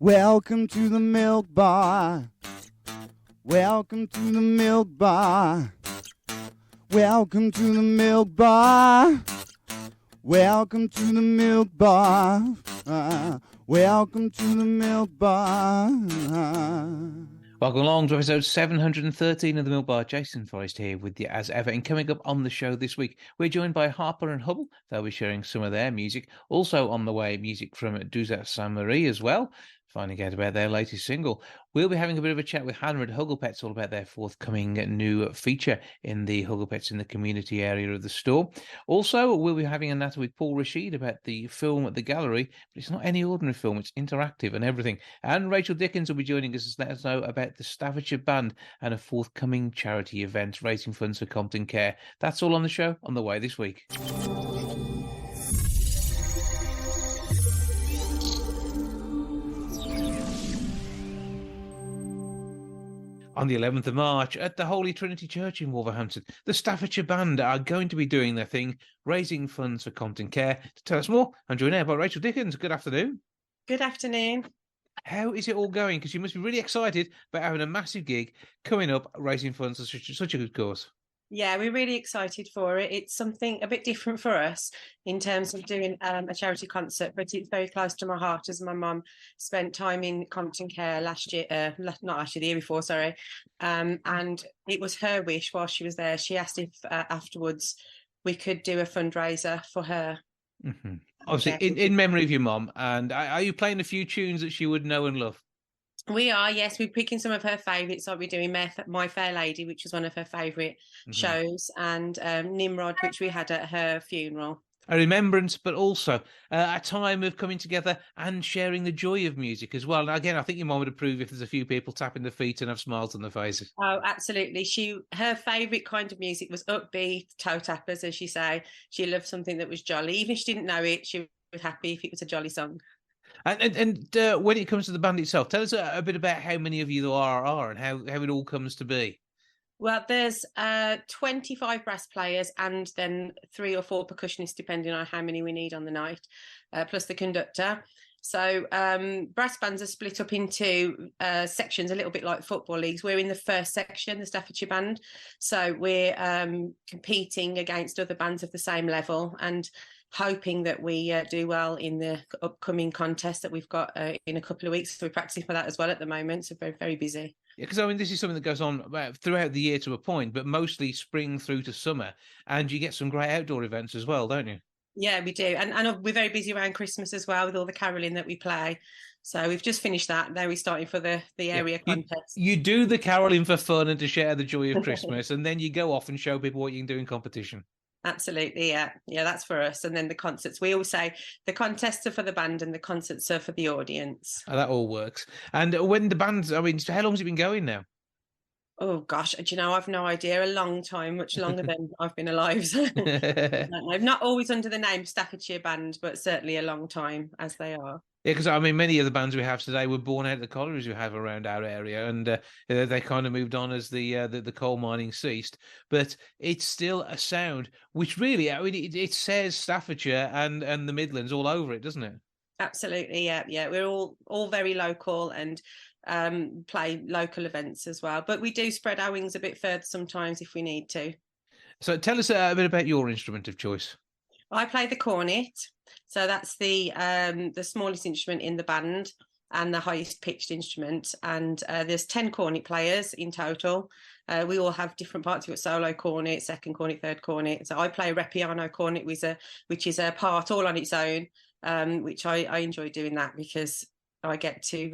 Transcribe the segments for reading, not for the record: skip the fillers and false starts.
Welcome to the milk bar. Welcome to the milk bar. Welcome to the milk bar. Welcome to the milk bar. Welcome to the milk bar. Welcome along to episode 713 of the Milk Bar. Jason Forrest here with you as ever. And coming up on the show this week, we're joined by Harper and Hubble. They'll be sharing some of their music. Also on the way, music from Duzat Saint Marie as well, finding out about their latest single. We'll be having a bit of a chat with Hannah at Huglepets, all about their forthcoming new feature in the Huglepets in the community area of the store. Also, we'll be having a natter with Paul Rashid about the film at the gallery, but it's not any ordinary film, it's interactive and everything. And Rachel Dickens will be joining us to let us know about the Staffordshire Band and a forthcoming charity event raising funds for Compton Care. That's all on the show on the way this week. On the 11th of March at the Holy Trinity Church in Wolverhampton, the Staffordshire Band are going to be doing their thing, raising funds for Compton Care. To tell us more, I'm joined now by Rachel Dickens. Good afternoon. Good afternoon. How is it all going? Because you must be really excited about having a massive gig coming up, raising funds for such a good cause. Yeah, we're really excited for it. It's something a bit different for us in terms of doing a charity concert, but it's very close to my heart as my mum spent time in Compton Care last year, not last year, the year before, sorry. And it was her wish while she was there. She asked if afterwards we could do a fundraiser for her. Mm-hmm. Obviously, in memory of your mum. And are you playing a few tunes that she would know and love? We are, yes. We're picking some of her favourites. Like we're doing My Fair Lady, which was one of her favourite shows, and Nimrod, which we had at her funeral. A remembrance, but also a time of coming together and sharing the joy of music as well. And again, I think your mum would approve if there's a few people tapping their feet and have smiles on their faces. Oh, absolutely. Her favourite kind of music was upbeat, toe tappers, as she say. She loved something that was jolly. Even if she didn't know it, she was happy if it was a jolly song. And when it comes to the band itself, tell us a bit about how many of you there are and how it all comes to be. Well, there's 25 brass players and then 3 or 4 percussionists, depending on how many we need on the night, plus the conductor. So brass bands are split up into sections, a little bit like football leagues. We're in the first section, the Staffordshire Band. So we're competing against other bands of the same level and hoping that we do well in the upcoming contest that we've got in a couple of weeks. So we're practicing for that as well at the moment. So very, very busy. Yeah, because I mean, this is something that goes on throughout the year to a point, but mostly spring through to summer. And you get some great outdoor events as well, don't you? Yeah, we do. And we're very busy around Christmas as well with all the carolling that we play. So we've just finished that. Now we're starting for the area contest. You do the carolling for fun and to share the joy of Christmas, and then you go off and show people what you can do in competition. Absolutely, yeah, that's for us. And then the concerts, we always say the contests are for the band and the concerts are for the audience. Oh, that all works. And when the band, I mean, how long has it been going now? Oh gosh, do you know, I've no idea. A long time, much longer than I've been alive. So I'm not always under the name Staffordshire Band, but certainly a long time, as they are. Yeah, because I mean, many of the bands we have today were born out of the collieries we have around our area, and they kind of moved on as the coal mining ceased. But it's still a sound which really, I mean, it says Staffordshire and the Midlands all over it, doesn't it? Absolutely, yeah. We're all very local and play local events as well. But we do spread our wings a bit further sometimes if we need to. So tell us a bit about your instrument of choice. I play the cornet. So that's the smallest instrument in the band and the highest pitched instrument. And there's 10 cornet players in total. We all have different parts. We've got solo cornet, second cornet, third cornet. So I play Repiano cornet, which is a part all on its own, which I enjoy doing that because I get to,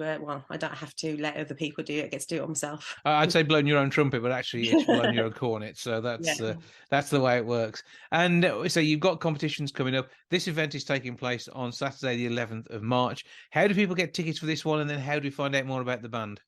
I don't have to let other people do it. I get to do it myself. I'd say blowing your own trumpet, but actually it's blowing your own cornet. So that's the way it works. And so you've got competitions coming up. This event is taking place on Saturday, the 11th of March. How do people get tickets for this one? And then how do we find out more about the band?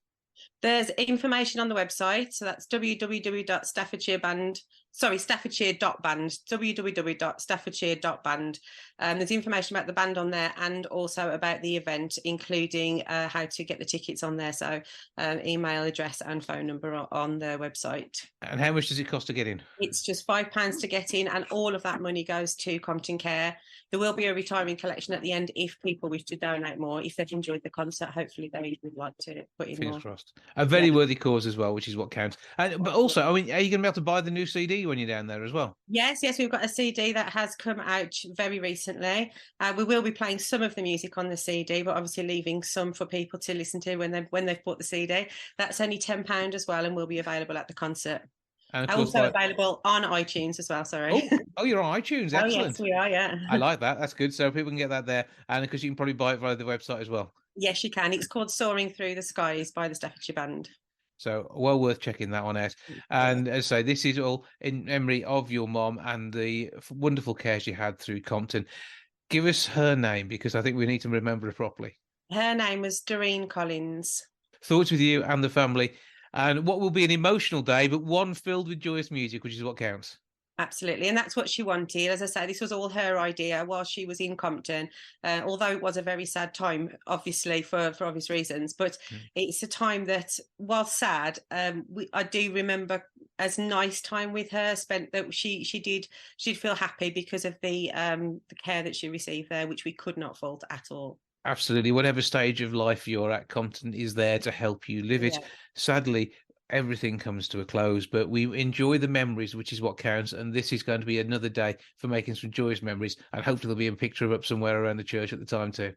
There's information on the website, so that's www.staffordshire.band, www.staffordshire.band. There's information about the band on there and also about the event, including how to get the tickets on there. So email address and phone number on the website. And how much does it cost to get in? It's just £5 to get in, and all of that money goes to Compton Care. There will be a retiring collection at the end if people wish to donate more. If they've enjoyed the concert, hopefully they would like to put in Fingers more. crossed. A very worthy cause as well, which is what counts. But also, I mean, are you going to be able to buy the new CD when you're down there as well? Yes, we've got a CD that has come out very recently. We will be playing some of the music on the CD, but obviously leaving some for people to listen to when they've bought the CD. That's only £10 as well, and will be available at the concert. And also available on iTunes as well, sorry. Oh, you're on iTunes. Excellent. Oh, yes, we are, yeah. I like that. That's good. So people can get that there. And because you can probably buy it via the website as well. Yes, you can. It's called Soaring Through the Skies by the Staffordshire Band. So well worth checking that one out. And as I say, this is all in memory of your mom and the wonderful care she had through Compton. Give us her name, because I think we need to remember her properly. Her name was Doreen Collins. Thoughts with you and the family. And what will be an emotional day, but one filled with joyous music, which is what counts. Absolutely. And that's what she wanted. As I say, this was all her idea while she was in Compton, although it was a very sad time, obviously, for obvious reasons. But it's a time that, while sad, I do remember as nice time with her spent, that she'd feel happy because of the care that she received there, which we could not fault at all. Absolutely. Whatever stage of life you're at, Compton is there to help you live it. Yeah. Sadly, everything comes to a close, but we enjoy the memories, which is what counts. And this is going to be another day for making some joyous memories. And hopefully there'll be a picture up somewhere around the church at the time too.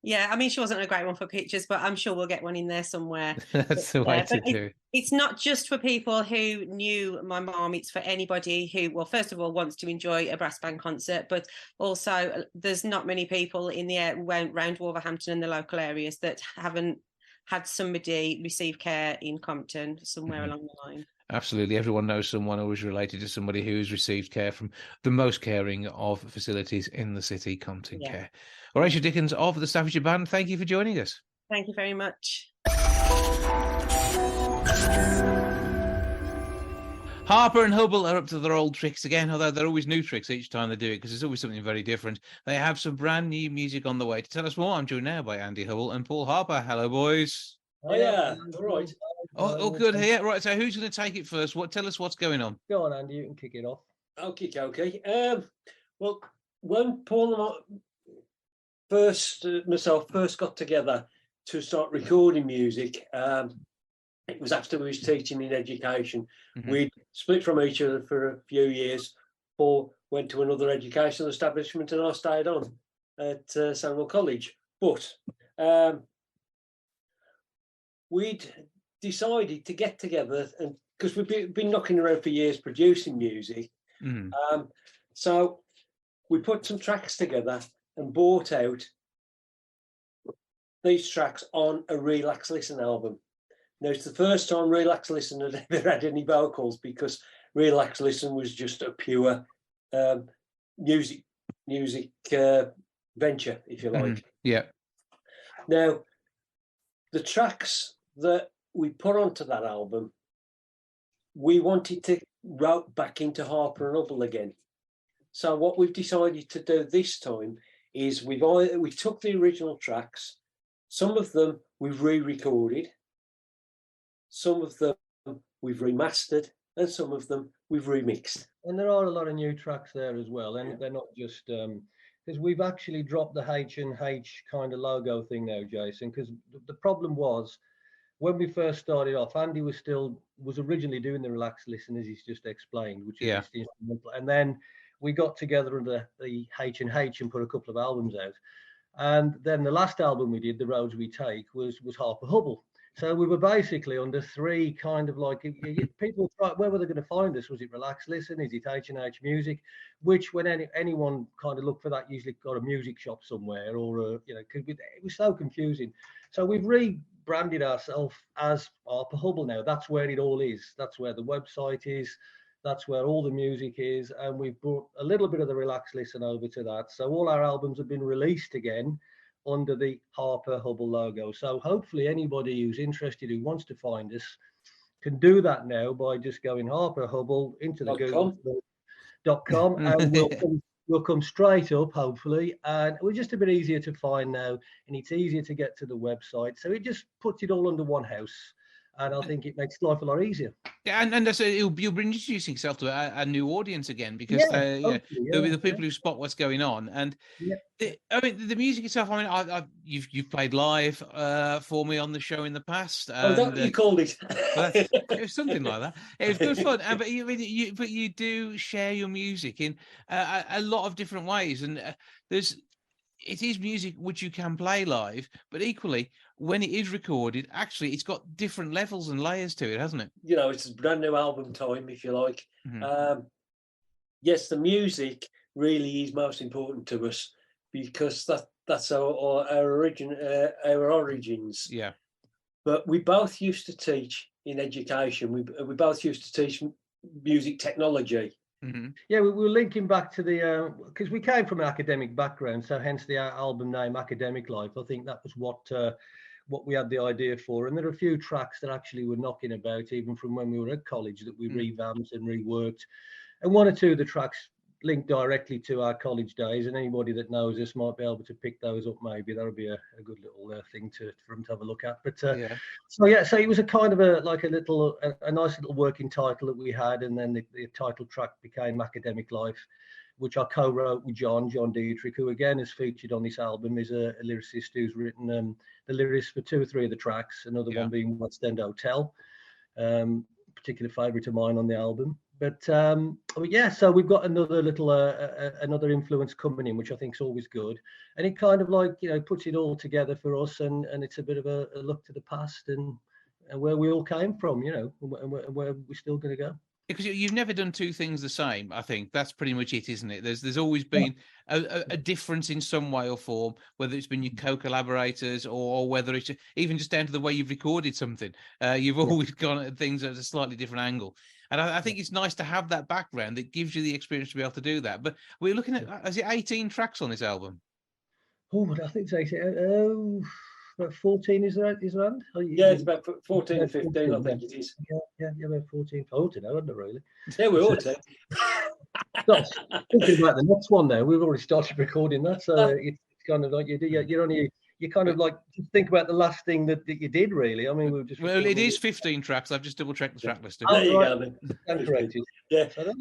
Yeah, I mean, she wasn't a great one for pictures, but I'm sure we'll get one in there somewhere. That's the way to do. It's not just for people who knew my mom. It's for anybody who, well, first of all, wants to enjoy a brass band concert, but also there's not many people in the around Wolverhampton and the local areas that haven't had somebody receive care in Compton somewhere along the line. Absolutely. Everyone knows someone who is related to somebody who's received care from the most caring of facilities in the city, Compton Care. Horatio Dickens of the Staffordshire Band, thank you for joining us. Thank you very much. Harper and Hubble are up to their old tricks again, although they're always new tricks each time they do it, because there's always something very different. They have some brand new music on the way. To tell us more, I'm joined now by Andy Hubble and Paul Harper. Hello, boys. Oh, yeah. All right. Oh, good here. Right, so who's going to take it first? Tell us what's going on. Go on, Andy. You can kick it off. Okay. Well, when Paul and myself first got together to start recording music, it was after we was teaching in education. Mm-hmm. We'd split from each other for a few years. Paul went to another educational establishment and I stayed on at Samuel College. But we'd decided to get together, and because we've been knocking around for years producing music. Mm. So we put some tracks together and bought out these tracks on a Relax Listen album. Now, it's the first time Relax Listen had ever had any vocals, because Relax Listen was just a pure music venture, if you like. Mm-hmm. Yeah. Now, the tracks that we put onto that album, we wanted to route back into Harper and Hubble again. So what we've decided to do this time is we took the original tracks, some of them we've re-recorded, some of them we've remastered, and some of them we've remixed. And there are a lot of new tracks there as well, and they're not just because we've actually dropped the H&H kind of logo thing now, Jason, because the problem was, when we first started off, Andy was originally doing the Relax Listen, as he's just explained, which is just instrumental. And then we got together under the H&H and put a couple of albums out. And then the last album we did, The Roads We Take, was Harper Hubble. So we were basically under three kind of like, people thought, where were they going to find us? Was it Relax Listen? Is it H&H Music? Which, when anyone kind of looked for that, usually got a music shop somewhere, or it was so confusing. So we've rebranded ourselves as Harper Hubble now. That's where it all is. That's where the website is. That's where all the music is. And we've brought a little bit of the Relax Listen over to that. So all our albums have been released again under the Harper Hubble logo. So hopefully anybody who's interested, who wants to find us, can do that now by just going Harper Hubble into the Google.com, and we'll come straight up, hopefully. And we're just a bit easier to find now, and it's easier to get to the website. So it just puts it all under one house. And I think it makes life a lot easier. Yeah, and so you'll be introducing yourself to a new audience again, because there'll be the people who spot what's going on. And the music itself. I mean, you've played live for me on the show in the past. And, that what you called it? It was something like that. It was good fun. But you do share your music in a lot of different ways, and it is music which you can play live, but equally, when it is recorded, actually, it's got different levels and layers to it, hasn't it? You know, it's a brand new album time, if you like. Yes, the music really is most important to us, because that's our origins. Yeah. But we both used to teach in education. We both used to teach music technology. Mm-hmm. Yeah, we were linking back to the because we came from an academic background, so hence the album name Academic Life. I think that was what we had the idea for. And there are a few tracks that actually were knocking about even from when we were at college that we revamped and reworked. And one or two of the tracks linked directly to our college days, and anybody that knows us might be able to pick those up. Maybe that'll be a good little thing for them to have a look at. But so it was a kind of a nice little working title that we had, and then the title track became Academic Life, which I co-wrote with John Dietrich, who again is featured on this album. Is a lyricist who's written the lyrics for 2 or 3 of the tracks, another one being West End Hotel, particular favourite of mine on the album. But so we've got another little another influence coming in, which I think is always good, and it kind of puts it all together for us, and it's a bit of a look to the past and where we all came from, and where we're still going to go. Because you've never done two things the same. I think that's pretty much it, isn't it? There's always been a difference in some way or form, whether it's been your co-collaborators or whether it's even just down to the way you've recorded something. You've always gone at things at a slightly different angle. And I think it's nice to have that background that gives you the experience to be able to do that. But we're looking at, is it 18 tracks on this album? Oh, I think it's 18. About 14 is around? Yeah, it's about 14 or 15, I think it is. Yeah, about 14. I ought to know, hadn't I, really? Yeah, we ought to. Thinking about the next one now, we've already started recording that, so it's kind of like you kind of like just think about the last thing that you did, really. I mean, it is 15 tracks. I've just double-checked the track list. There you go, then. Yeah. So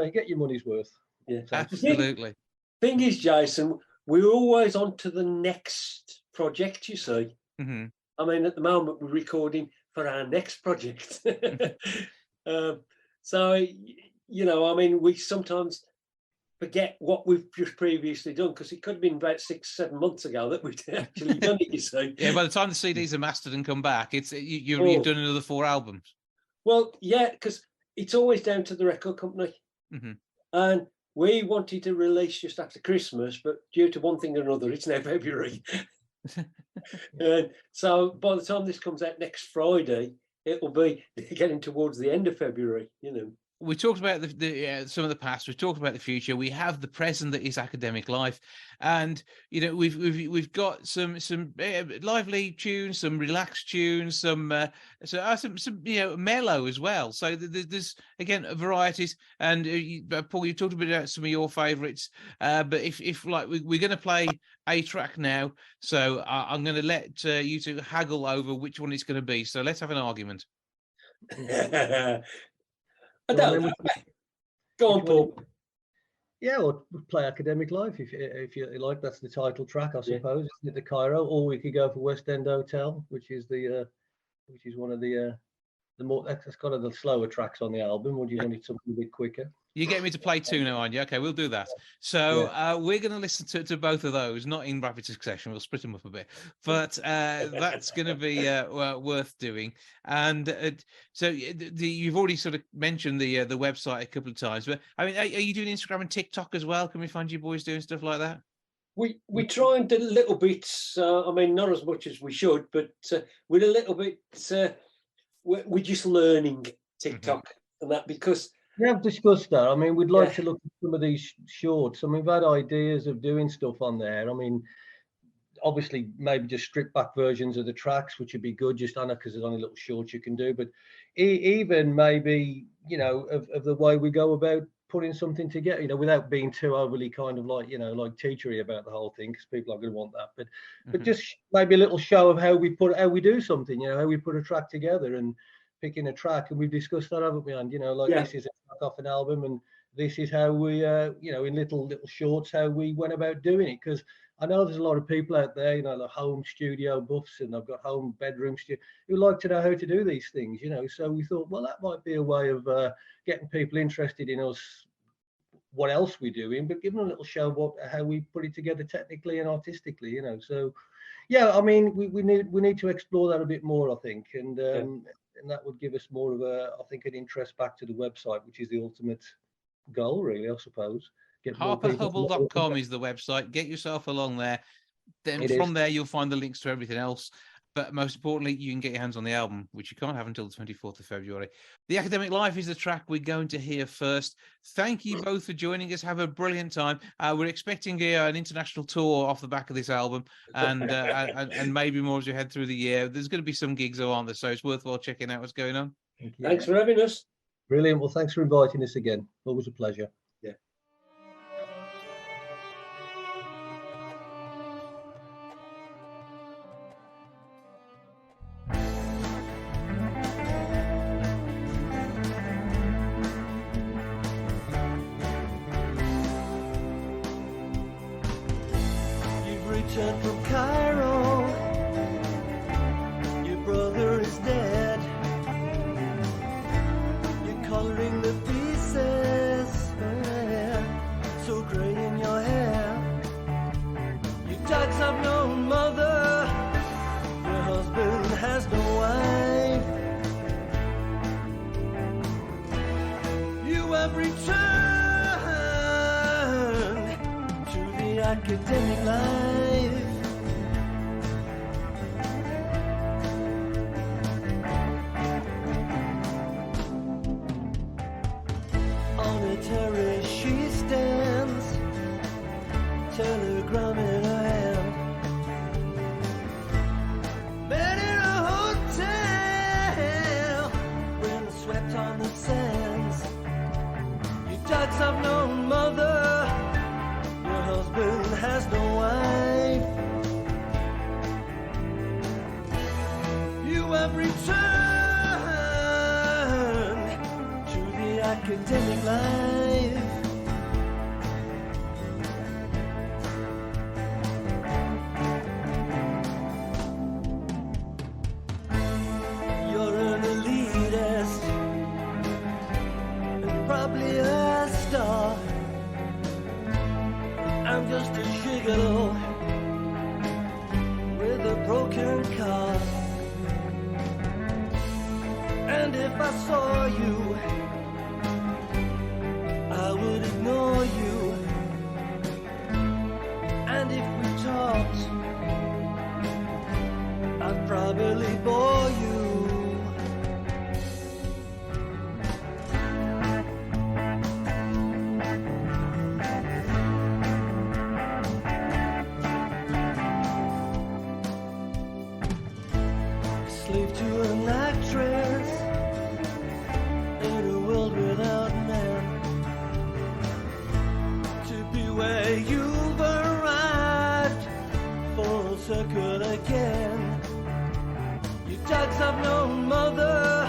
you get your money's worth. Yeah, absolutely. Thing is, Jason, we're always on to the next project, you see. Mm-hmm. I mean, at the moment, we're recording for our next project. So, I mean, we sometimes forget what we've just previously done, because it could have been about 6-7 months ago that we've actually done it, you see. Yeah, by the time the CDs are mastered and come back, you've done another 4 albums. Well, yeah, because it's always down to the record company. Mm-hmm. And we wanted to release just after Christmas, but due to one thing or another, it's now February. So by the time this comes out next Friday, it will be getting towards the end of February, We talked about some of the past. We've talked about the future. We have the present that is Academic Life, and we've got some lively tunes, some relaxed tunes, some mellow as well. So there's again varieties. And Paul, you talked a bit about some of your favourites, but if like we're going to play a track now, so I'm going to let you two haggle over which one it's going to be. So let's have an argument. I don't know. Go on, Paul. Yeah, we'll play Academic Life if you like. That's the title track, I suppose. Isn't it, the Cairo? Or we could go for West End Hotel, which is one of the more, that's kind of the slower tracks on the album. Or do you want it something a bit quicker? You get me to play 2 now, aren't you? Okay, we'll do that. So we're going to listen to both of those, not in rapid succession. We'll split them up a bit, but that's going to be worth doing. And so you've already sort of mentioned the website a couple of times, but I mean, are you doing Instagram and TikTok as well? Can we find you boys doing stuff like that? We try and do little bits. I mean, not as much as we should, but we're a little bit. We're just learning TikTok and that, because. We have discussed that. I mean, we'd like to look at some of these shorts. I mean, we've had ideas of doing stuff on there. I mean, obviously maybe just stripped back versions of the tracks, which would be good, just on it because there's only little shorts you can do. But even maybe, you know, of the way we go about putting something together, you know, without being too overly kind of like, you know, like teachery about the whole thing, because people are going to want that. But just maybe a little show of how we do something, you know, how we put a track together and picking a track. And we've discussed that, haven't we? And, you know, like this is a track off an album, and this is how we, you know, in little shorts, how we went about doing it. Because I know there's a lot of people out there, you know, the home studio buffs, and I've got home bedroom studio who like to know how to do these things, you know. So we thought, well, that might be a way of getting people interested in us, what else we're doing, but giving a little show of how we put it together technically and artistically, you know. So, yeah, I mean, we need to explore that a bit more, I think, and that would give us more of I think, an interest back to the website, which is the ultimate goal, really, I suppose. HarperHubble.com is the website. Get yourself along there. Then from there, you'll find the links to everything else. But most importantly, you can get your hands on the album, which you can't have until the 24th of February. The Academic Life is the track we're going to hear first. Thank you both for joining us. Have a brilliant time. We're expecting an international tour off the back of this album, and maybe more as we head through the year. There's going to be some gigs on there, so it's worthwhile checking out what's going on. Thanks for having us. Brilliant. Well, thanks for inviting us again. Always a pleasure. Yeah. You've returned from Cairo. Your brother is dead. You're coloring the pieces, so grey in your hair. Your dogs have no mother. Your husband has no wife. You have returned to the academic life. On a terrace she stands, telegram in her hand. Bed in a hotel, wind swept on the sands. Your dogs have no mother, your husband has no wife. You have returned to the academic life. You're an elitist and probably a star. I'm just a gigolo with a broken car. And if I saw you, I would ignore you. And if we talked, I'd probably bore you. Slave to an actress in a world without men. To be where you've arrived, full circle again. Your dogs have no mother,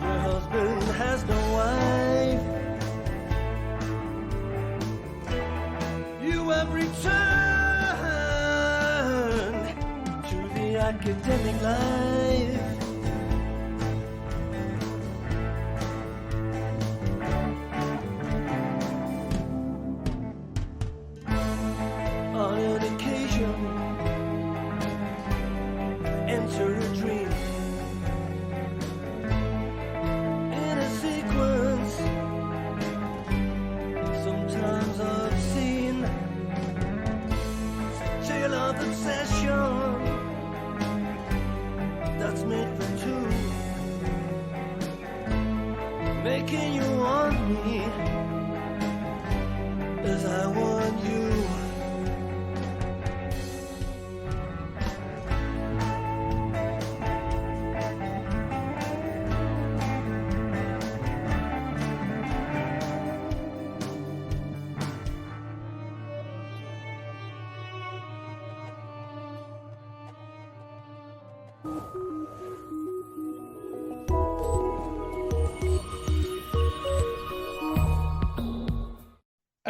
your husband has no wife. You have returned to the academic life. On an occasion, enter a dream. In a sequence, sometimes I've seen tale of obsession that's made for two, making you want me as I want you. A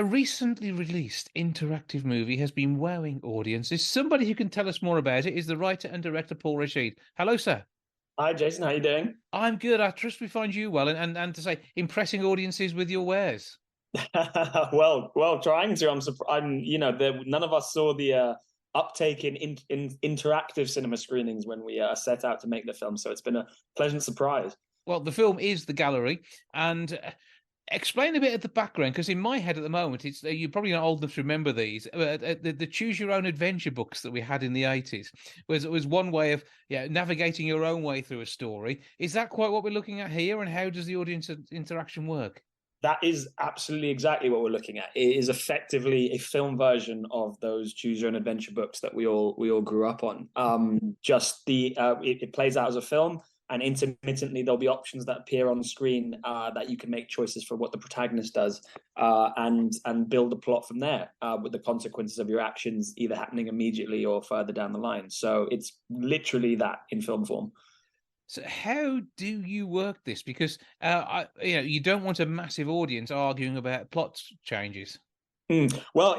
recently released interactive movie has been wowing audiences. Somebody who can tell us more about it is the writer and director Paul Rashid. Hello, sir. Hi, Jason. How you doing? I'm good. I trust we find you well, and to say impressing audiences with your wares. well, trying to. None of us saw the uptake in interactive cinema screenings when we set out to make the film, so it's been a pleasant surprise. Well, the film is The Gallery, and explain a bit of the background, because in my head at the moment, it's you're probably not old enough to remember these. The choose your own adventure books that we had in the 80s was one way of navigating your own way through a story. Is that quite what we're looking at here, and how does the audience interaction work? That is absolutely exactly what we're looking at. It is effectively a film version of those choose your own adventure books that we all grew up on. It plays out as a film. And intermittently, there'll be options that appear on screen that you can make choices for what the protagonist does and build the plot from there with the consequences of your actions either happening immediately or further down the line. So it's literally that in film form. So how do you work this? Because you don't want a massive audience arguing about plot changes. Well,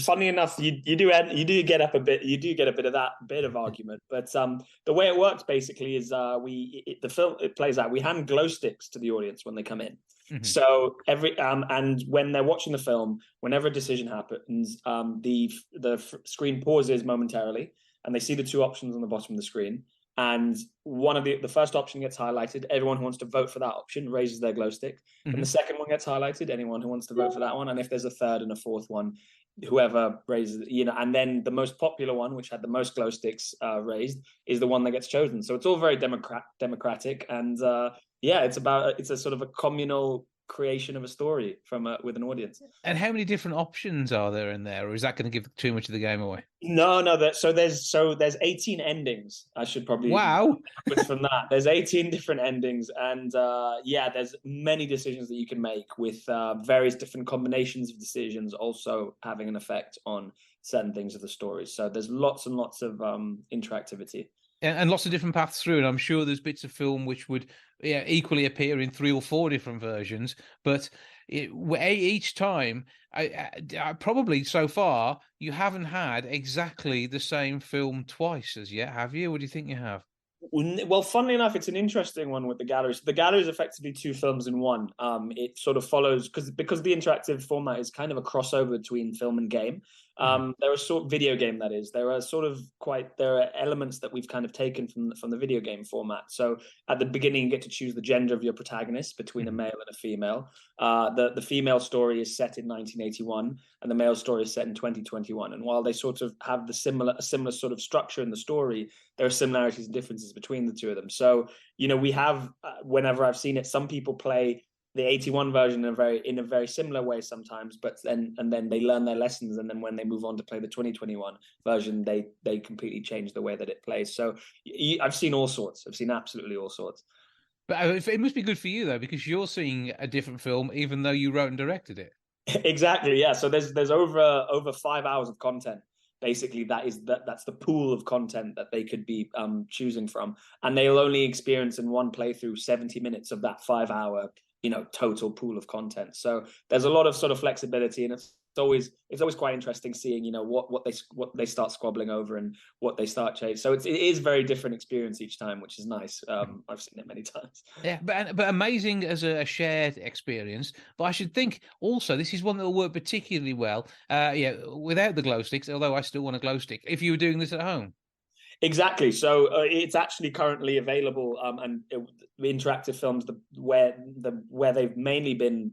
funny enough, you do get a bit of that bit of argument, but the way it works basically is the film plays out. We hand glow sticks to the audience when they come in. Mm-hmm. So and when they're watching the film, whenever a decision happens, the screen pauses momentarily, and they see the two options on the bottom of the screen. And one of the first option gets highlighted. Everyone who wants to vote for that option raises their glow stick. Mm-hmm. And the second one gets highlighted. Anyone who wants to vote for that one. And if there's a third and a fourth one, whoever raises, and then the most popular one, which had the most glow sticks raised, is the one that gets chosen. So it's all very democratic. And it's a sort of a communal creation of a story with an audience. And how many different options are there in there, or is that going to give too much of the game away? No. There's 18 endings. I should probably from that. There's 18 different endings, and there's many decisions that you can make with various different combinations of decisions also having an effect on certain things of the story. So there's lots and lots of interactivity. And lots of different paths through, and I'm sure there's bits of film which would equally appear in 3 or 4 different versions. But each time, probably so far, you haven't had exactly the same film twice as yet, have you? Or do you think you have? Well, funnily enough, it's an interesting one with The Gallery. So The Gallery is effectively 2 films in one. It sort of follows because the interactive format is kind of a crossover between film and game. There are video game, that is. There are elements that we've kind of taken from the video game format. So at the beginning, you get to choose the gender of your protagonist between a male and a female. The female story is set in 1981, and the male story is set in 2021. And while they sort of have a similar sort of structure in the story, there are similarities and differences between the two of them. So we have whenever I've seen it, some people play the 81 version in a very similar way sometimes, but then they learn their lessons, and then when they move on to play the 2021 version, they completely change the way that it plays. So I've seen all sorts. I've seen absolutely all sorts. But it must be good for you though, because you're seeing a different film, even though you wrote and directed it. Exactly. Yeah. So there's over 5 hours of content. Basically, that's the pool of content that they could be choosing from, and they'll only experience in one playthrough 70 minutes of that 5 hour total pool of content. So there's a lot of sort of flexibility, and it's always quite interesting seeing what they start squabbling over and what they start changing. So it is very different experience each time, which is nice. I've seen it many times. Yeah, but amazing as a shared experience. But I should think also this is one that will work particularly well without the glow sticks, although I still want a glow stick if you were doing this at home. Exactly. So it's actually currently available, and interactive films where they've mainly been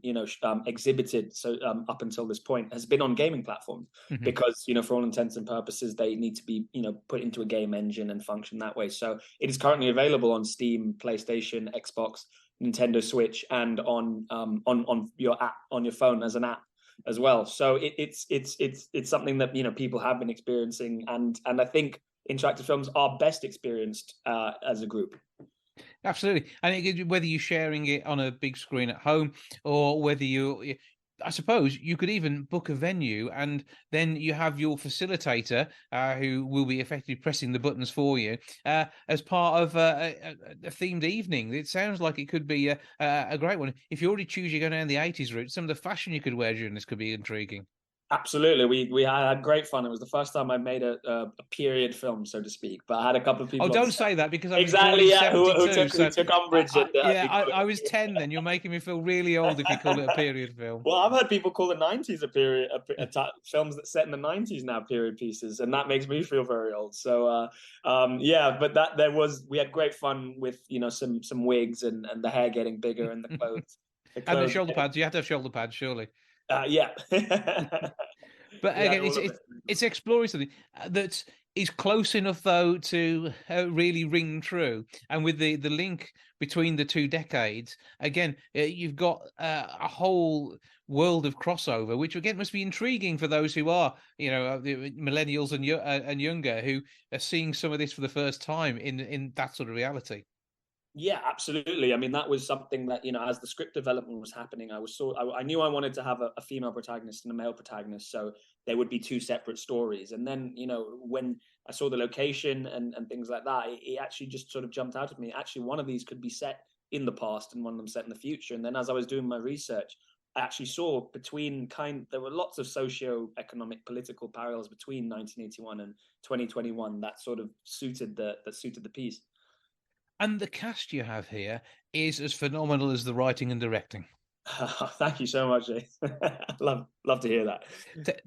exhibited. So up until this point, has been on gaming platforms because for all intents and purposes they need to be put into a game engine and function that way. So it is currently available on Steam, PlayStation, Xbox, Nintendo Switch, and on your app on your phone as an app as well. So it's something that people have been experiencing, and I think interactive films are best experienced as a group. Absolutely. And whether you're sharing it on a big screen at home or whether you're I suppose you could even book a venue, and then you have your facilitator who will be effectively pressing the buttons for you as part of a themed evening. It sounds like it could be a great one. If you already choose you're going down the 80s route, some of the fashion you could wear during this could be intriguing. Absolutely, we had great fun. It was the first time I made a period film, so to speak. But I had a couple of people. Oh, don't say that, because I was born exactly, in yeah, 72. who took umbrage at I was 10 then. You're making me feel really old if you call it a period film. Well, I've heard people call the 90s a period, films that set in the 90s now period pieces, and that makes me feel very old. So, yeah, but we had great fun with some wigs and the hair getting bigger and the clothes. And the shoulder pads. You have to have shoulder pads, surely. Yeah. But again, it's exploring something that is close enough, though, to really ring true. And with the link between the two decades, again, you've got a whole world of crossover, which again must be intriguing for those who are, the millennials and younger, who are seeing some of this for the first time in that sort of reality. Yeah, absolutely. I mean, that was something that, as the script development was happening, I knew I wanted to have a female protagonist and a male protagonist, so there would be two separate stories. And then, when I saw the location and things like that, it actually just sort of jumped out at me. Actually, one of these could be set in the past and one of them set in the future. And then as I was doing my research, I actually saw there were lots of socio-economic political parallels between 1981 and 2021 that sort of suited the piece. And the cast you have here is as phenomenal as the writing and directing. Thank you so much, Jay. love to hear that.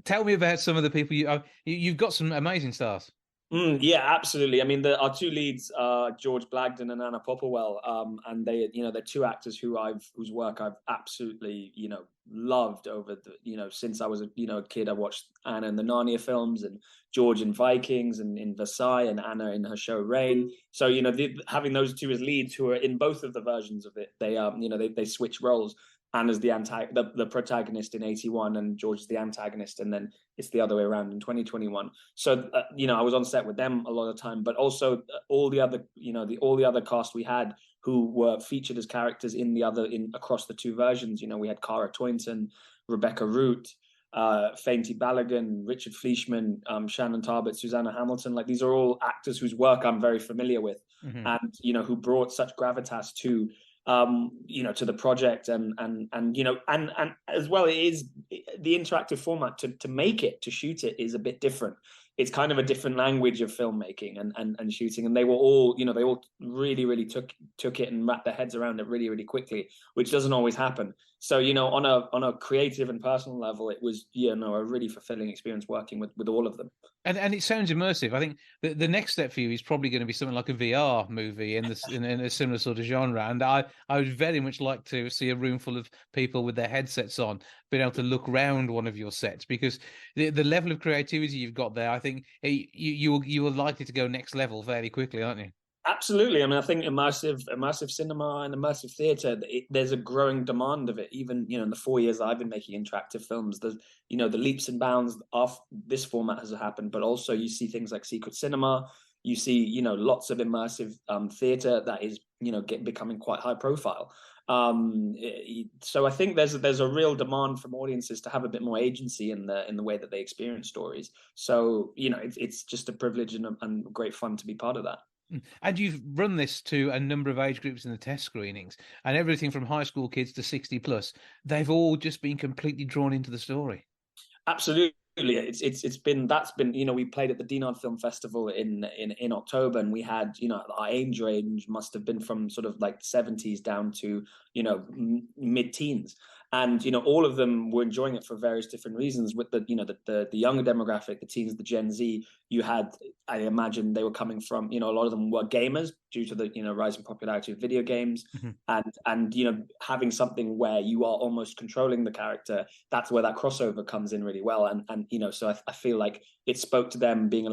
Tell me about some of the people you've got. Some amazing stars. Yeah, absolutely. I mean, our two leads are George Blagden and Anna Popplewell, and they're two actors whose work I've absolutely loved over since I was a kid. I watched Anna in the Narnia films and George in Vikings and in Versailles, and Anna in her show Rain. So having those two as leads who are in both of the versions of it, they switch roles. Anna's the protagonist in 81 and George is the antagonist, and then it's the other way around in 2021. So I was on set with them a lot of the time, but also all the other cast we had who were featured as characters across the two versions. We had Cara Toynton, Rebecca Root, Fainty Balogun, Richard Fleischman, Shannon Tarbett, Susanna Hamilton. Like, these are all actors whose work I'm very familiar with, and who brought such gravitas to the project, and as well, it is the interactive format to shoot it is a bit different. It's kind of a different language of filmmaking and shooting, and they were all they all really took it and wrapped their heads around it really, really quickly, which doesn't always happen. So on a creative and personal level, it was a really fulfilling experience working with all of them. And it sounds immersive. I think the next step for you is probably going to be something like a VR movie in a similar sort of genre. And I would very much like to see a room full of people with their headsets on, being able to look around one of your sets, because the level of creativity you've got there, I think you are likely to go next level fairly quickly, aren't you? Absolutely. I mean, I think immersive cinema and immersive theatre, there's a growing demand of it. Even in the 4 years that I've been making interactive films, there's the leaps and bounds of this format has happened. But also, you see things like secret cinema. You see lots of immersive theatre that is becoming quite high profile. So I think there's a real demand from audiences to have a bit more agency in the way that they experience stories. So it's just a privilege and great fun to be part of that. And you've run this to a number of age groups in the test screenings, and everything from high school kids to 60 plus. They've all just been completely drawn into the story. Absolutely. It's been we played at the Dinard Film Festival in October, and we had our age range must have been from sort of like 70s down to mid-teens. And all of them were enjoying it for various different reasons. With the younger demographic, the teens, the Gen Z, you had, I imagine they were coming from a lot of them were gamers due to the rising popularity of video games, and having something where you are almost controlling the character. That's where that crossover comes in really well. And so I feel like it spoke to them being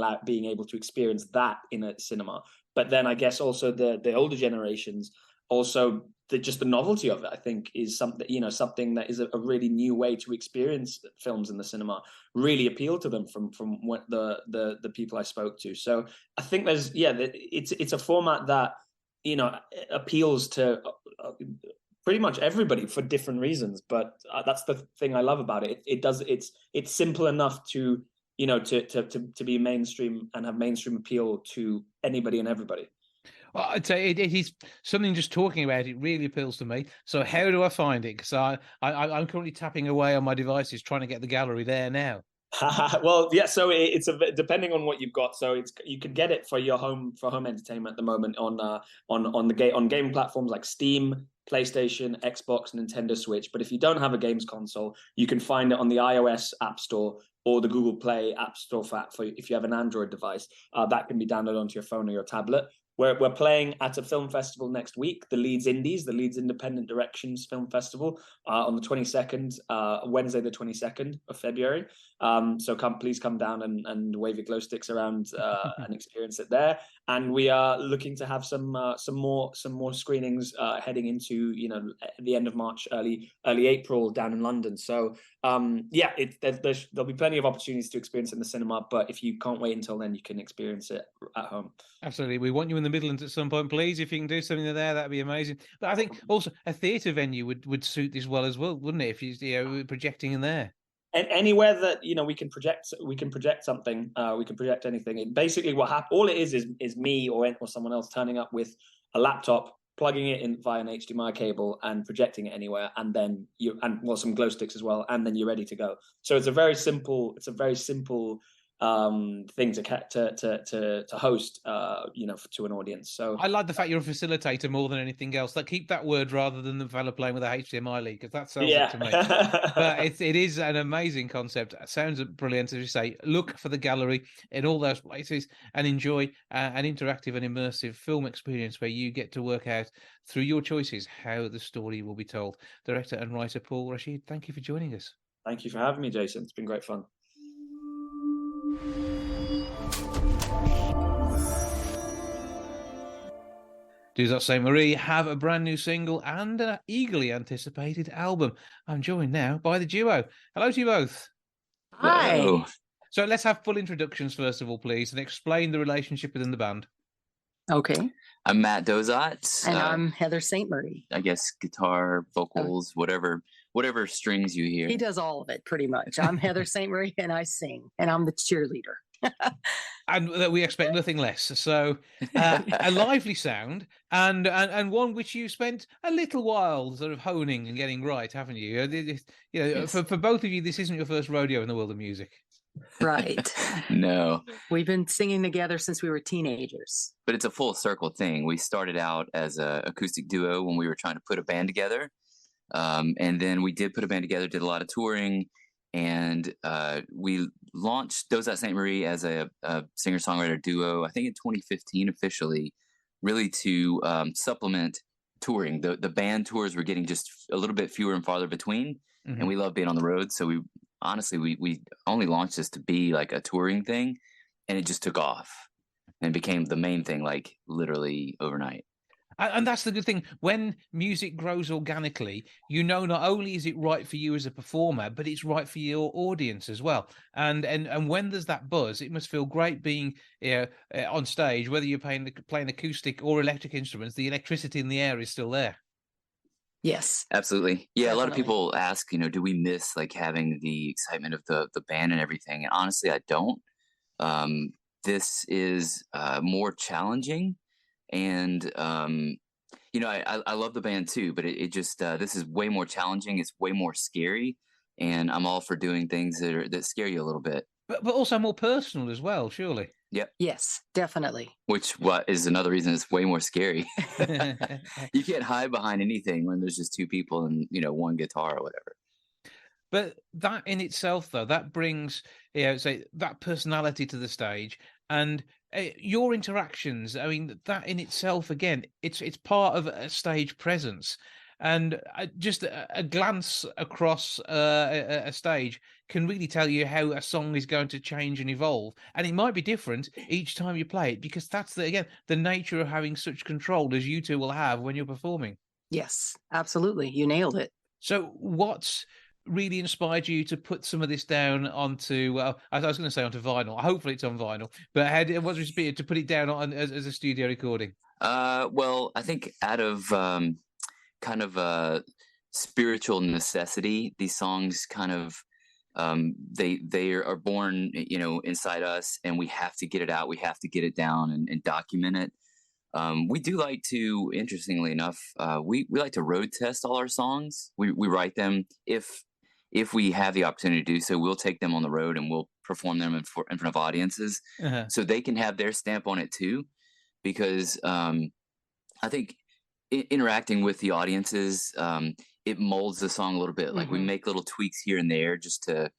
able to experience that in a cinema. But then I guess also the older generations. Also, just the novelty of it, I think, is something that is a really new way to experience films in the cinema. Really appealed to them from what the people I spoke to. So I think it's a format that appeals to pretty much everybody for different reasons. But that's the thing I love about it. It's simple enough to, to be mainstream and have mainstream appeal to anybody and everybody. Well, I'd say it is something. Just talking about it really appeals to me. So how do I find it? Because I'm currently tapping away on my devices trying to get the gallery there now. Well, yeah. So it's depending on what you've got. So you could get it for home entertainment at the moment on game platforms like Steam, PlayStation, Xbox, Nintendo Switch. But if you don't have a games console, you can find it on the iOS App Store or the Google Play App Store for if you have an Android device. That can be downloaded onto your phone or your tablet. We're playing at a film festival next week, the Leeds Indies, the Leeds Independent Directions Film Festival, on the 22nd, Wednesday the 22nd of February. So please come down and wave your glow sticks around and experience it there. And we are looking to have some more screenings heading into the end of March, early April down in London. So there'll be plenty of opportunities to experience it in the cinema. But if you can't wait until then, you can experience it at home. Absolutely. We want you in the Midlands at some point, please. If you can do something there, that'd be amazing. But I think also a theatre venue would suit this well as well, wouldn't it? If you projecting in there. And anywhere that we can project something, we can project anything. Basically, all it is me or someone else turning up with a laptop, plugging it in via an HDMI cable, and projecting it anywhere, and then some glow sticks as well, and then you're ready to go. So it's a very simple thing to host, to an audience. So I like the fact you're a facilitator more than anything else. Like, keep that word rather than the fellow playing with a HDMI lead, because that sells it to me. But it is an amazing concept. It sounds brilliant, as you say. Look for the gallery in all those places and enjoy an interactive and immersive film experience where you get to work out through your choices how the story will be told. Director and writer Paul Rashid, thank you for joining us. Thank you for having me, Jason. It's been great fun. Duzat St. Marie have a brand new single and an eagerly anticipated album. I'm joined now by the duo. Hello to you both. Hi. Hello. So let's have full introductions first of all, please, and explain the relationship within the band. Okay. I'm Matt Duzat. And I'm Heather St. Marie. I guess guitar, vocals, whatever strings you hear. He does all of it pretty much. I'm Heather St. Marie and I sing, and I'm the cheerleader. And we expect nothing less. So a lively sound and one which you spent a little while sort of honing and getting right, haven't you? Yes. For both of you, this isn't your first rodeo in the world of music. Right. No. We've been singing together since we were teenagers. But it's a full circle thing. We started out as an acoustic duo when we were trying to put a band together. And then we did put a band together, did a lot of touring. And we launched Duzat St. Marie as a singer-songwriter duo, I think in 2015 officially, really to supplement touring. The band tours were getting just a little bit fewer and farther between, and we love being on the road. So we only launched this to be like a touring thing, and it just took off and became the main thing, like literally overnight. And that's the good thing. When music grows organically, not only is it right for you as a performer, but it's right for your audience as well. And when there's that buzz, it must feel great being on stage, whether you're playing acoustic or electric instruments. The electricity in the air is still there. Yes, absolutely. Yeah, definitely. A lot of people ask, do we miss like having the excitement of the band and everything? And honestly, I don't. This is more challenging. And, I love the band too, but it just, this is way more challenging. It's way more scary. And I'm all for doing things that scare you a little bit. But also more personal as well, surely. Yep. Yes, definitely. Which is another reason it's way more scary. You can't hide behind anything when there's just two people and, one guitar or whatever. But that in itself, though, that brings, say, that personality to the stage. And your interactions, I mean, that in itself, again, it's part of a stage presence. And just a glance across a stage can really tell you how a song is going to change and evolve. And it might be different each time you play it, because that's, the nature of having such control as you two will have when you're performing. Yes, absolutely. You nailed it. So what's really inspired you to put some of this down onto, I was going to say onto vinyl. Hopefully it's on vinyl. But what's inspired to put it down on as a studio recording? Well, I think out of kind of a spiritual necessity. These songs kind of they are born, inside us, and we have to get it out. We have to get it down and document it. We do like to, interestingly enough, we like to road test all our songs. We write them if we have the opportunity to do so. We'll take them on the road and we'll perform them in front of audiences, so they can have their stamp on it too. Because I think interacting with the audiences, it molds the song a little bit. Like we make little tweaks here and there just to,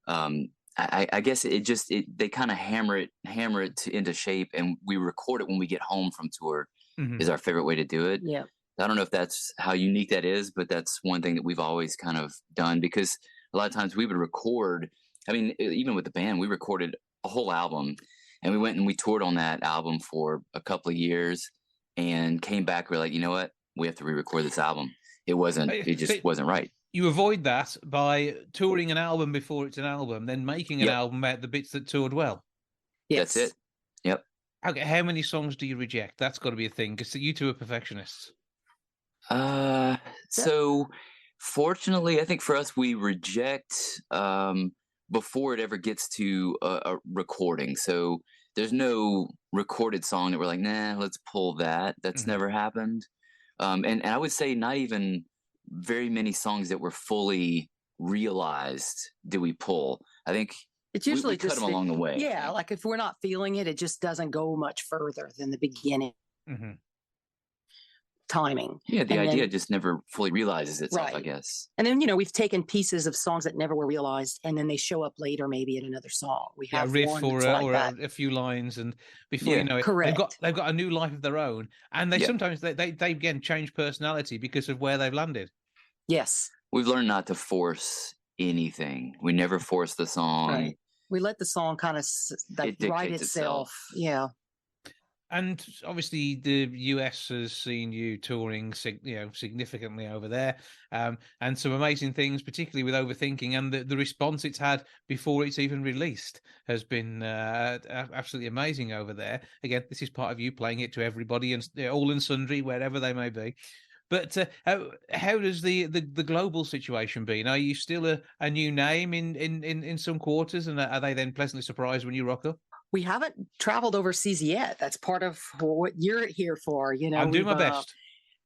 I guess they kind of hammer it into shape, and we record it when we get home from tour is our favorite way to do it. Yeah. I don't know if that's how unique that is, but that's one thing that we've always kind of done, because a lot of times we would record, I mean, even with the band, we recorded a whole album, and we went and we toured on that album for a couple of years and came back. We're like, you know what? We have to re-record this album. It just wasn't right. You avoid that by touring an album before it's an album, then making an album out the bits that toured well. Yes. That's it. Yep. Okay, how many songs do you reject? That's got to be a thing, because you two are perfectionists. So fortunately, I think for us, we reject before it ever gets to a recording. So there's no recorded song that we're like, nah, let's pull that. That's never happened. And I would say not even very many songs that were fully realized do we pull. I think it's usually we cut them along the way. Yeah, like if we're not feeling it, it just doesn't go much further than the beginning. Timing. Yeah, the idea just never fully realizes itself, I guess. And then, we've taken pieces of songs that never were realized, and then they show up later, maybe in another song. We have a riff one or, like or that. a few lines, and before you know it, correct. they've got a new life of their own, and they sometimes they again change personality because of where they've landed. Yes, we've learned not to force anything. We never force the song. Right. We let the song kind of write itself. Yeah. And obviously, the US has seen you touring, significantly over there, and some amazing things, particularly with Overthinking, and the response it's had before it's even released has been absolutely amazing over there. Again, this is part of you playing it to everybody and all and sundry, wherever they may be. But how does the global situation been? Are you still a new name in some quarters, and are they then pleasantly surprised when you rock up? We haven't traveled overseas yet. That's part of what you're here for. I'm doing my best.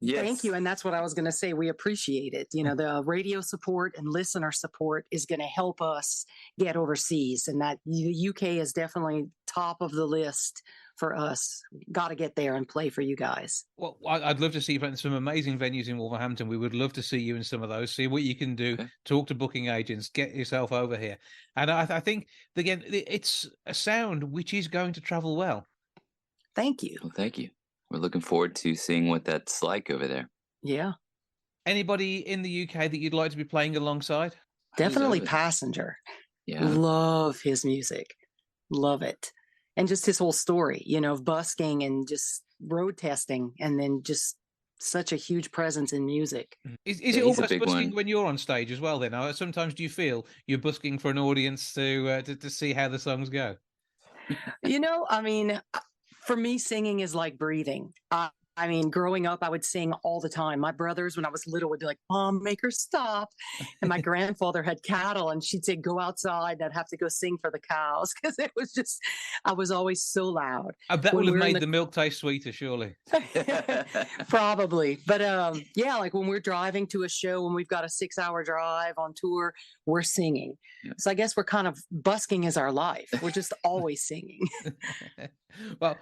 Yes. Thank you. And that's what I was going to say. We appreciate it. The radio support and listener support is going to help us get overseas. And that the UK is definitely top of the list for us. Got to get there and play for you guys. Well, I'd love to see you playing some amazing venues in Wolverhampton. We would love to see you in some of those, see what you can do, talk to booking agents, get yourself over here. And I think, again, it's a sound which is going to travel well. Thank you. Well, thank you. We're looking forward to seeing what that's like over there. Yeah. Anybody in the UK that you'd like to be playing alongside? Definitely Passenger. Yeah. Love his music. Love it. And just his whole story, of busking and just road testing, and then just such a huge presence in music. Is it almost busking when you're on stage as well then? Sometimes do you feel you're busking for an audience to see how the songs go? For me, singing is like breathing. Growing up, I would sing all the time. My brothers, when I was little, would be like, "Mom, make her stop." And my grandfather had cattle, and she'd say, "Go outside." And I'd have to go sing for the cows because it was just, I was always so loud. I bet would have made the milk taste sweeter, surely. Probably. But like when we're driving to a show, when we've got a 6-hour drive on tour, we're singing. Yeah. So I guess we're kind of busking is our life. We're just always singing. Well,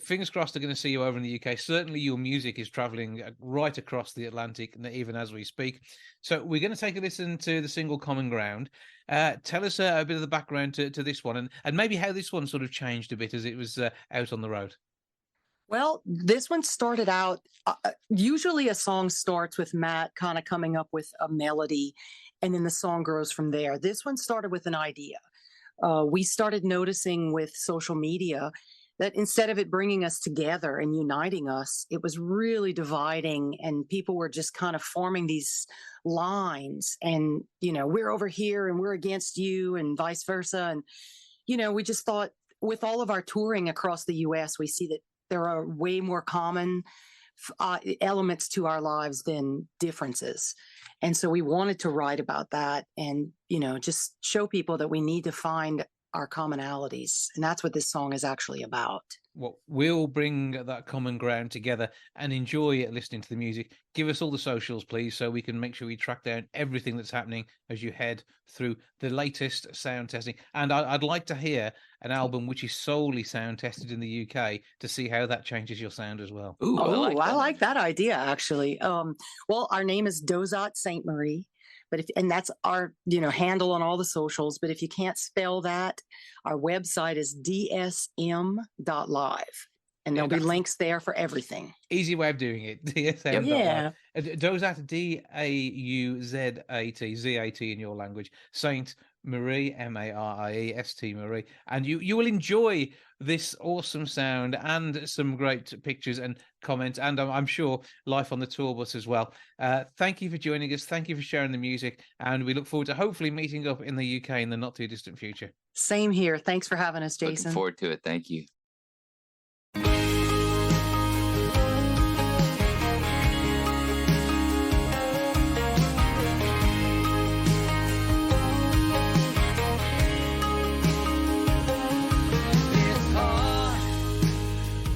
fingers crossed they're going to see you over in the UK. Certainly your music is traveling right across the Atlantic, even as we speak. So we're going to take a listen to the single Common Ground. Tell us a bit of the background to this one, and maybe how this one sort of changed a bit as it was out on the road. Well, this one started out, usually a song starts with Matt kind of coming up with a melody, and then the song grows from there. This one started with an idea. We started noticing with social media that instead of it bringing us together and uniting us, it was really dividing, and people were just kind of forming these lines and, we're over here and we're against you and vice versa. And, we just thought with all of our touring across the US, we see that there are way more common elements to our lives than differences. And so we wanted to write about that and, just show people that we need to find our commonalities. And that's what this song is actually about. Well, we'll bring that common ground together and enjoy listening to the music. Give us all the socials, please, so we can make sure we track down everything that's happening as you head through the latest sound testing. And I'd like to hear an album which is solely sound tested in the UK to see how that changes your sound as well. Ooh, I like that idea, actually. Well, our name is Duzat St. Marie. And that's our, handle on all the socials. But if you can't spell that, our website is dsm.live. And there'll be links there for everything. Easy way of doing it. DSM. Yeah. Duzat, D-A-U-Z-A-T, Z-A-T in your language. Saint Marie, M-A-R-I-E-S-T Marie. And you will enjoy this awesome sound and some great pictures and comments. And I'm sure life on the tour bus as well. Thank you for joining us. Thank you for sharing the music. And we look forward to hopefully meeting up in the UK in the not too distant future. Same here. Thanks for having us, Jason. Looking forward to it. Thank you.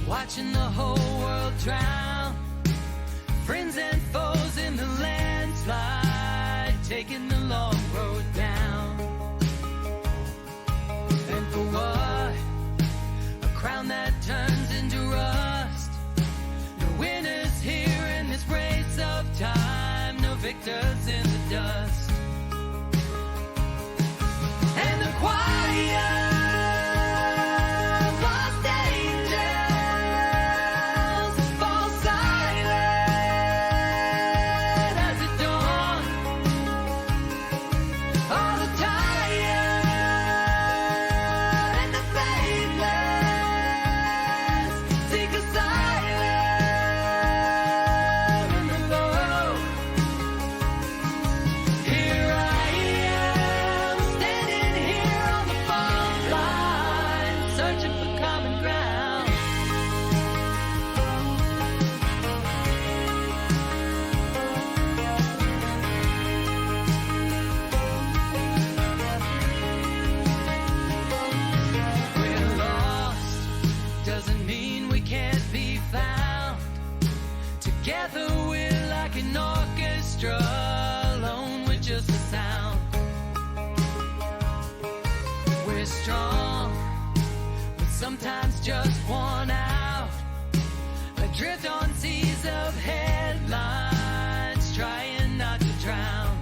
Watching the whole world drown, friends and foes in the landslide, taking the long road down. And for what? A crown that turns into rust. No winners here in this race of time, no victors in the dust. And the quiet alone with just a sound. We're strong, but sometimes just worn out. Adrift on seas of headlines, trying not to drown.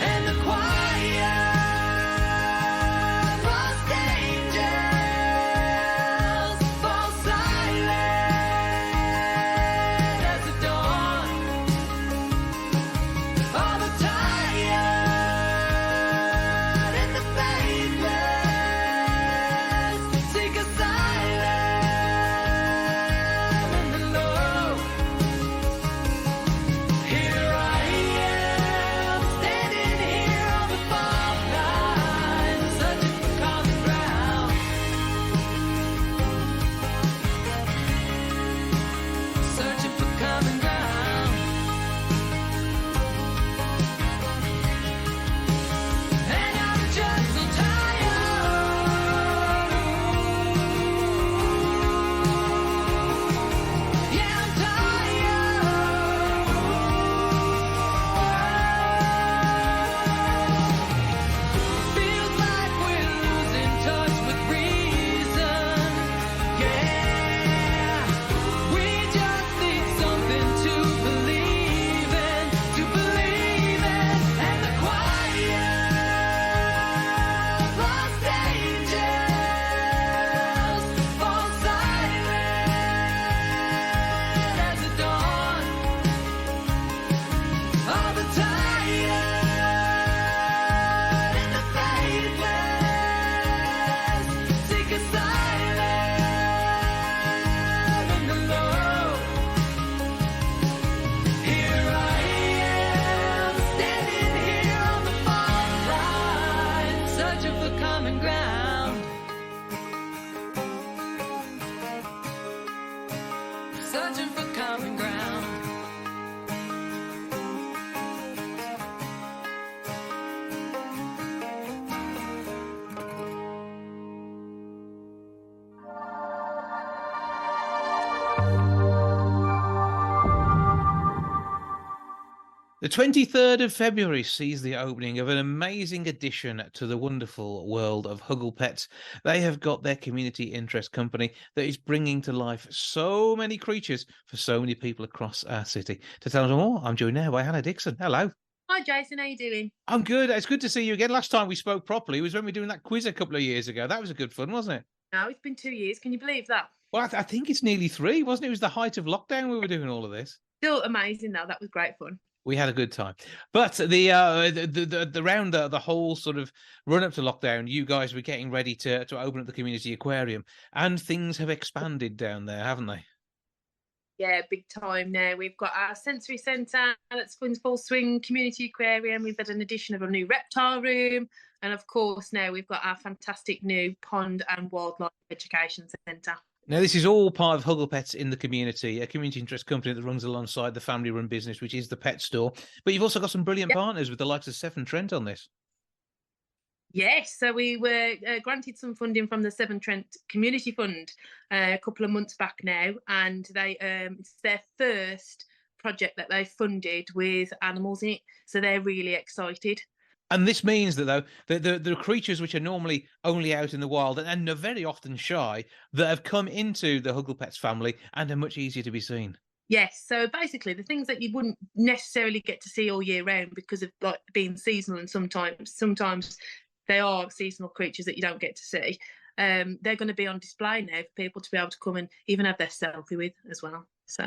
And the quiet lost angels fall silent as the dawn. All the tired and the faithless The 23rd of February sees the opening of an amazing addition to the wonderful world of Huglepets. They have got their community interest company that is bringing to life so many creatures for so many people across our city. To tell us more, I'm joined now by Hannah Dixon. Hello. Hi, Jason. How you doing? I'm good. It's good to see you again. Last time we spoke properly was when we were doing that quiz a couple of years ago. That was a good fun, wasn't it? No, it's been 2 years. Can you believe that? Well, I think it's nearly 3, wasn't it? It was the height of lockdown we were doing all of this. Still amazing, though. That was great fun. We had a good time, but the round the whole sort of run up to lockdown, you guys were getting ready to open up the community aquarium, and things have expanded down there, haven't they? Yeah, big time now. We've got our sensory centre that's in full swing, community aquarium. We've had an addition of a new reptile room, and of course now we've got our fantastic new pond and wildlife education centre. Now, this is all part of Huglepets in the community, a community interest company that runs alongside the family-run business, which is the pet store. But you've also got some brilliant partners with the likes of Severn Trent on this. Yes, so we were granted some funding from the Severn Trent Community Fund a couple of months back now, and it's their first project that they funded with animals in it, so they're really excited. And this means that, though, the creatures which are normally only out in the wild and are very often shy, that have come into the Huglepets family and are much easier to be seen. Yes, so basically the things that you wouldn't necessarily get to see all year round because of like being seasonal, and sometimes they are seasonal creatures that you don't get to see. They're going to be on display now for people to be able to come and even have their selfie with as well. So,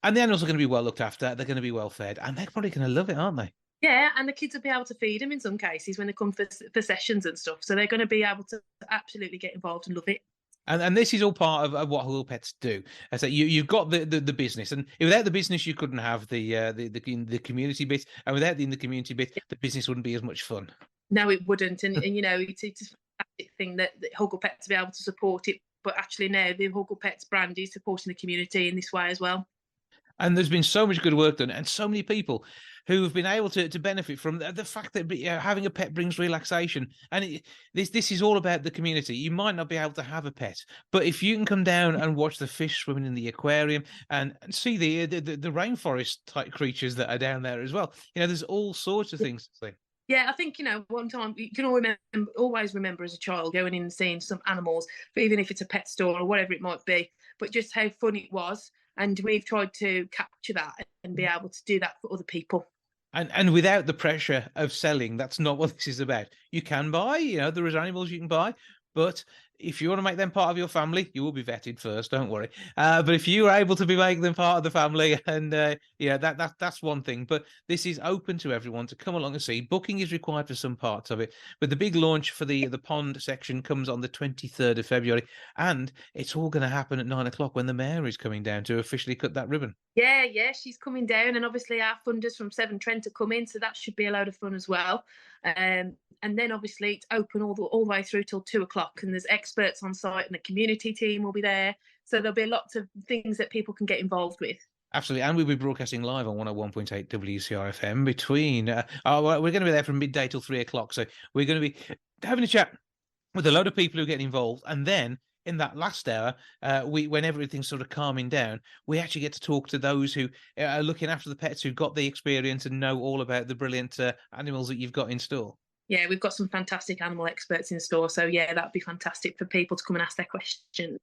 and the animals are going to be well looked after. They're going to be well fed, and they're probably going to love it, aren't they? Yeah, and the kids will be able to feed them in some cases when they come for sessions and stuff. So they're going to be able to absolutely get involved and love it. And this is all part of what Huglepets do. So you've got the business, and without the business, you couldn't have the community bit, and without the community bit, the business wouldn't be as much fun. No, it wouldn't, and you know it's a fantastic thing that Huglepets to be able to support it. But actually, now the Huglepets brand is supporting the community in this way as well. And there's been so much good work done, and so many people who have been able to benefit from the fact that having a pet brings relaxation. And this is all about the community. You might not be able to have a pet, but if you can come down and watch the fish swimming in the aquarium and see the rainforest type creatures that are down there as well, there's all sorts of things to see. Yeah, I think, one time you can always remember as a child going in and seeing some animals, even if it's a pet store or whatever it might be, but just how fun it was. And we've tried to capture that and be able to do that for other people. And without the pressure of selling, that's not what this is about. You can buy, there is animals you can buy, but if you want to make them part of your family, you will be vetted first, don't worry. But if you are able to be making them part of the family, and that's one thing. But this is open to everyone to come along and see. Booking is required for some parts of it, but the big launch for the pond section comes on the 23rd of February, and it's all going to happen at 9:00 when the mayor is coming down to officially cut that ribbon. Yeah, she's coming down, and obviously our funders from Severn Trent are coming, so that should be a load of fun as well. And then obviously it's open all the way through till 2:00, and there's experts on site, and the community team will be there. So there'll be lots of things that people can get involved with. Absolutely, and we'll be broadcasting live on 101.8 WCR FM between. We're going to be there from midday till 3:00, so we're going to be having a chat with a load of people who get involved, and then in that last hour, when everything's sort of calming down, we actually get to talk to those who are looking after the pets, who've got the experience and know all about the brilliant animals that you've got in store. Yeah, we've got some fantastic animal experts in store. So, yeah, that'd be fantastic for people to come and ask their questions.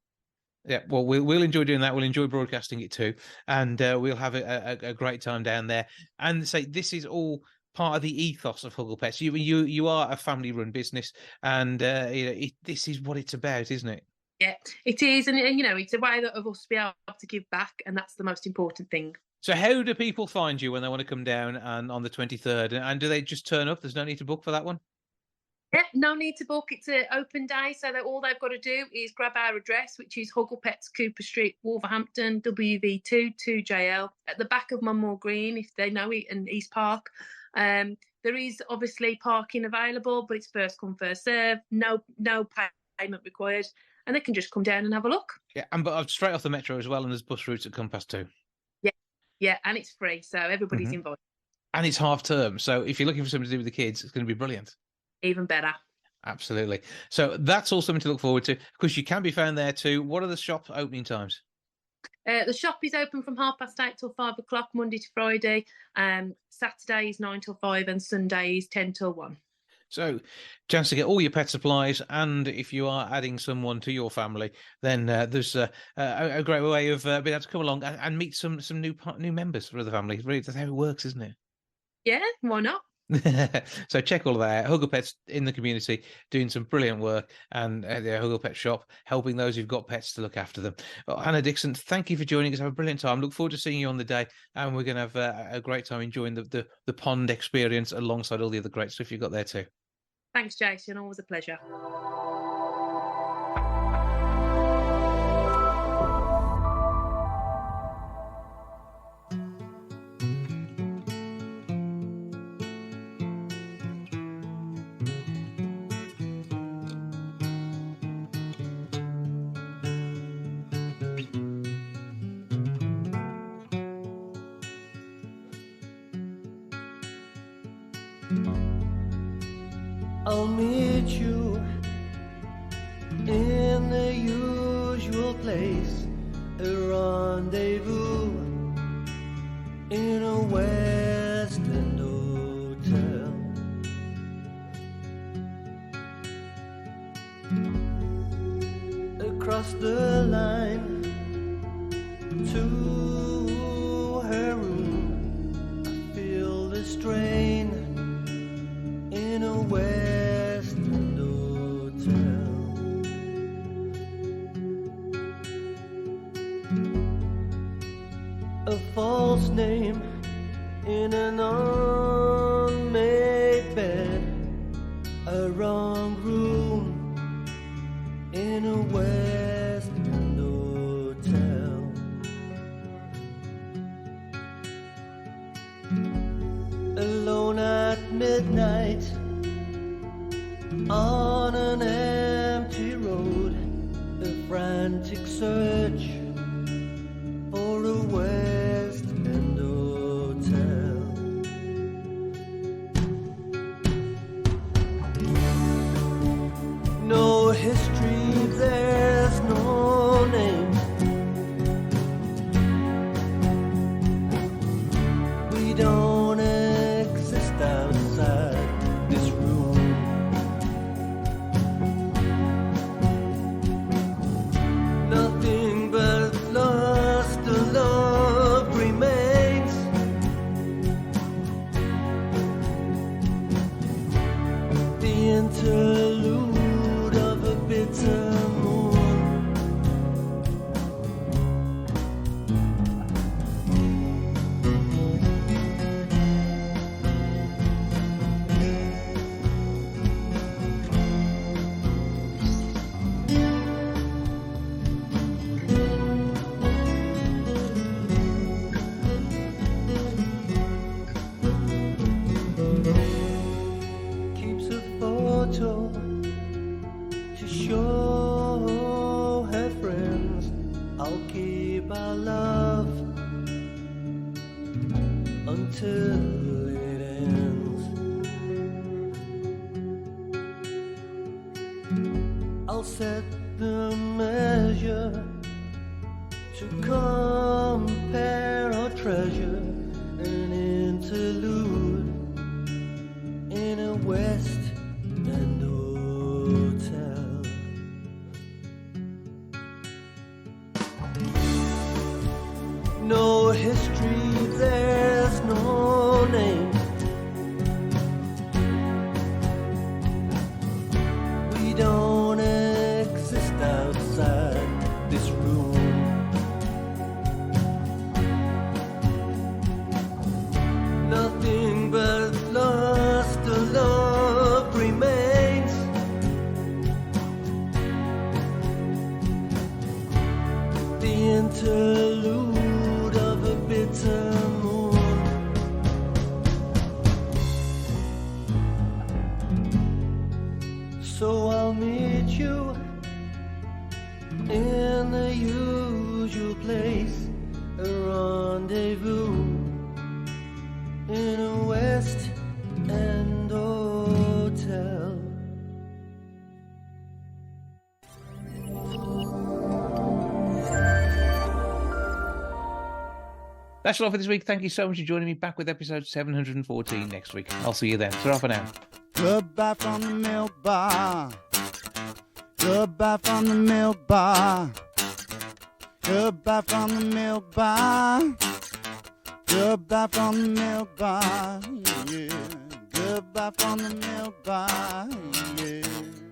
Yeah, well, we'll enjoy doing that. We'll enjoy broadcasting it too. And we'll have a great time down there. And say this is all part of the ethos of Huglepets. You are a family-run business, and this is what it's about, isn't it? Yeah, it is. And it's a way of us to be able to give back. And that's the most important thing. So how do people find you when they want to come down and on the 23rd? And do they just turn up? There's no need to book for that one? Yeah, no need to book. It's an open day, so that all they've got to do is grab our address, which is Huglepets, Cooper Street, Wolverhampton, WV2 2JL, at the back of Munmore Green, if they know it, and East Park. There is obviously parking available, but it's first come, first serve. No payment required, and they can just come down and have a look. Yeah, but straight off the metro as well, and there's bus routes at Compass too. Yeah, and it's free, so everybody's invited. And it's half term, so if you're looking for something to do with the kids, it's going to be brilliant. Even better. Absolutely. So that's all something to look forward to, because you can be found there too. What are the shop opening times? The shop is open from 8:30 till 5 o'clock, Monday to Friday. Saturday is 9 till 5 and Sunday is 10 till 1. So, chance to get all your pet supplies, and if you are adding someone to your family, then there's a great way of being able to come along and meet some new members for the family. Really, that's how it works, isn't it? Yeah, why not? So check all of that out. Huglepets in the community doing some brilliant work, and the Huglepet shop helping those who've got pets to look after them. Well, Hannah Dixon, thank you for joining us. Have a brilliant time. Look forward to seeing you on the day, and we're going to have a great time enjoying the pond experience alongside all the other great stuff you've got there too. Thanks, Jason. Always a pleasure. I'll meet you in the usual place, a rendezvous in a West End hotel. Across the line to her room, I feel the strain in a West End hotel. A false name in an unmade bed, a wrong room in a West End hotel. Alone at midnight on an empty road, a frantic search for a West End hotel. No history, there's no name. We don't exist outside this room. Nothing but lost love remains. The interlude of a bitter moon. Keeps a photo to show her friends. I'll keep our love until it ends. I'll set the measure to compare our treasure, an interlude in a West End hotel. No history, there's no name. We don't exist outside this room. Nothing but lost love remains. The interlude of a bitter moon. So I'll meet you in the usual place, a rendezvous in a West End hotel. That's all for this week. Thank you so much for joining me. Back with episode 714 next week. I'll see you then. Ta-ra for now. Goodbye from the milk bar. Goodbye from the milk bar. Goodbye from the milk bar. Goodbye from the milk bar. Yeah. Goodbye from the milk bar. Yeah.